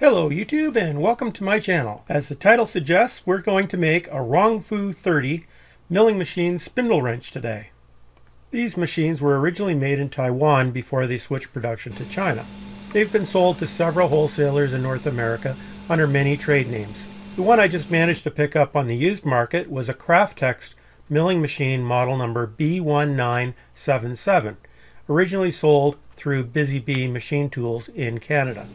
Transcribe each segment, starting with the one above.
Hello YouTube and welcome to my channel. As the title suggests, we're going to make a Rong Fu 30 milling machine spindle wrench today. These machines were originally made in Taiwan before they switched production to China. They've been sold to several wholesalers in North America under many trade names. The one I just managed to pick up on the used market was a Craftex milling machine model number B1977, originally sold through Busy Bee machine tools in Canada.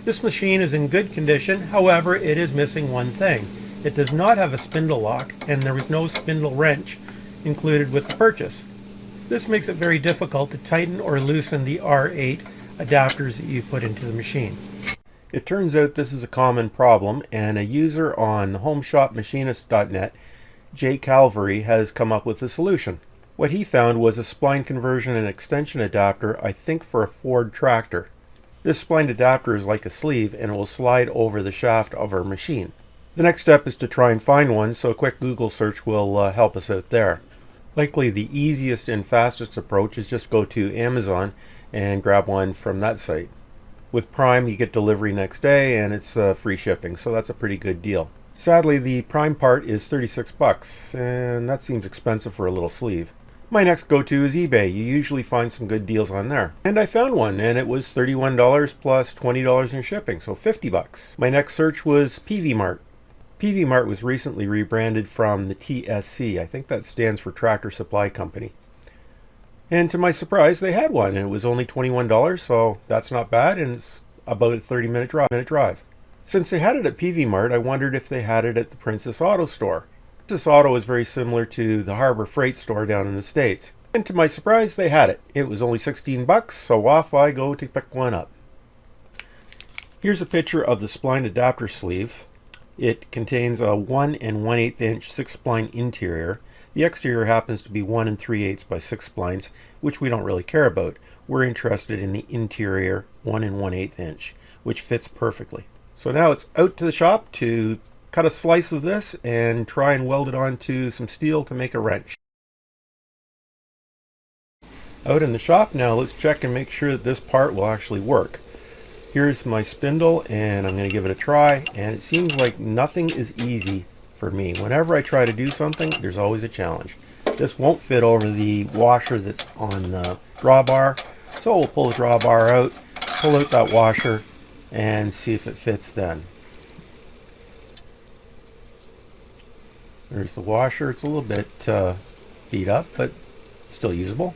This machine is in good condition, however it is missing one thing. It does not have a spindle lock and there was no spindle wrench included with the purchase. This makes it very difficult to tighten or loosen the R8 adapters that you put into the machine. It turns out this is a common problem, and a user on the homeshopmachinist.net, Jay Calvary, has come up with a solution. What he found was a spline conversion and extension adapter, I think for a Ford tractor. This splined adapter is like a sleeve and it will slide over the shaft of our machine. The next step is to try and find one, so a quick Google search will help us out there. Likely the easiest and fastest approach is just go to Amazon and grab one from that site. With Prime you get delivery next day and it's free shipping, so that's a pretty good deal. Sadly the Prime part is 36 bucks and that seems expensive for a little sleeve. My next go-to is eBay. You usually find some good deals on there. And I found one and it was $31 plus $20 in shipping, so 50 bucks. My next search was PV Mart. PV Mart was recently rebranded from the TSC. I think that stands for Tractor Supply Company. And to my surprise, they had one and it was only $21, so that's not bad, and it's about a 30-minute drive. Since they had it at PV Mart, I wondered if they had it at the Princess Auto store. This auto is very similar to the Harbor Freight store down in the States. And to my surprise, they had it. It was only 16 bucks, so off I go to pick one up. Here's a picture of the spline adapter sleeve. It contains a 1 1/8 inch 6-spline interior. The exterior happens to be 1 3/8 by 6 splines, which we don't really care about. We're interested in the interior 1 1/8 inch, which fits perfectly. So now it's out to the shop to cut a slice of this and try and weld it onto some steel to make a wrench. Out in the shop now, let's check and make sure that this part will actually work. Here's my spindle and I'm going to give it a try, and it seems like nothing is easy for me. Whenever I try to do something, there's always a challenge. This won't fit over the washer that's on the drawbar, so we'll pull the drawbar out, pull out that washer, and see if it fits then. There's the washer. It's a little bit beat up, but still usable.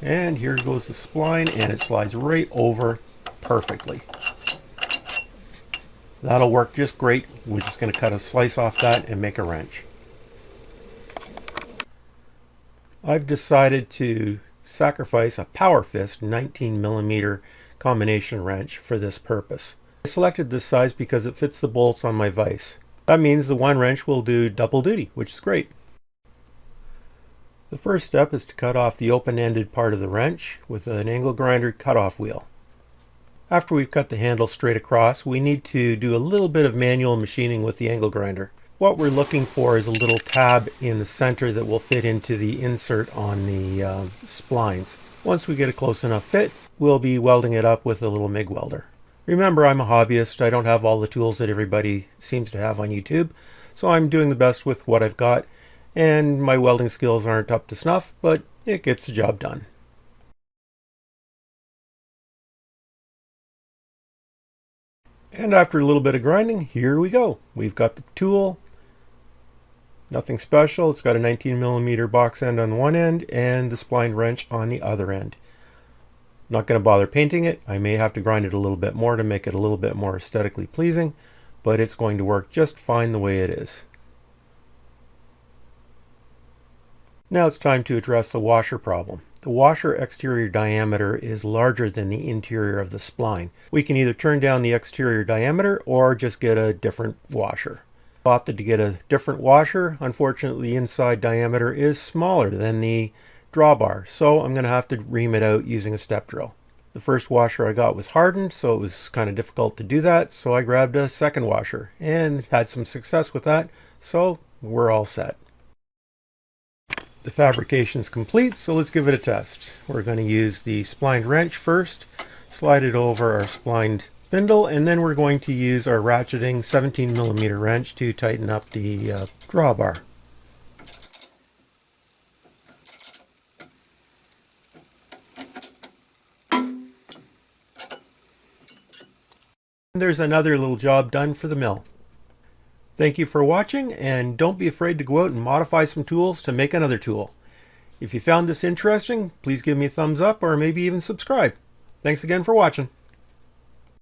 And here goes the spline, and it slides right over perfectly. That'll work just great. We're just going to cut a slice off that and make a wrench. I've decided to sacrifice a Power Fist 19mm combination wrench for this purpose. I selected this size because it fits the bolts on my vise. That means the one wrench will do double duty, which is great. The first step is to cut off the open-ended part of the wrench with an angle grinder cutoff wheel. After we've cut the handle straight across, we need to do a little bit of manual machining with the angle grinder. What we're looking for is a little tab in the center that will fit into the insert on the splines. Once we get a close enough fit, we'll be welding it up with a little MIG welder. Remember, I'm a hobbyist. I don't have all the tools that everybody seems to have on YouTube, so I'm doing the best with what I've got, and my welding skills aren't up to snuff, but it gets the job done. And after a little bit of grinding, here we go. We've got the tool. Nothing special. It's got a 19mm box end on one end and the spline wrench on the other end. Not going to bother painting it. I may have to grind it a little bit more to make it a little bit more aesthetically pleasing, but it's going to work just fine the way it is. Now it's time to address the washer problem. The washer exterior diameter is larger than the interior of the spline. We can either turn down the exterior diameter or just get a different washer. I opted to get a different washer. Unfortunately, the inside diameter is smaller than the drawbar, so I'm going to have to ream it out using a step drill. The first washer I got was hardened, so it was kind of difficult to do that, so I grabbed a second washer and had some success with that, so we're all set. The fabrication is complete, so let's give it a test. We're going to use the splined wrench first, slide it over our splined spindle, and then we're going to use our ratcheting 17mm wrench to tighten up the drawbar. There's another little job done for the mill. Thank you for watching, and don't be afraid to go out and modify some tools to make another tool. If you found this interesting, please give me a thumbs up or maybe even subscribe. Thanks again for watching.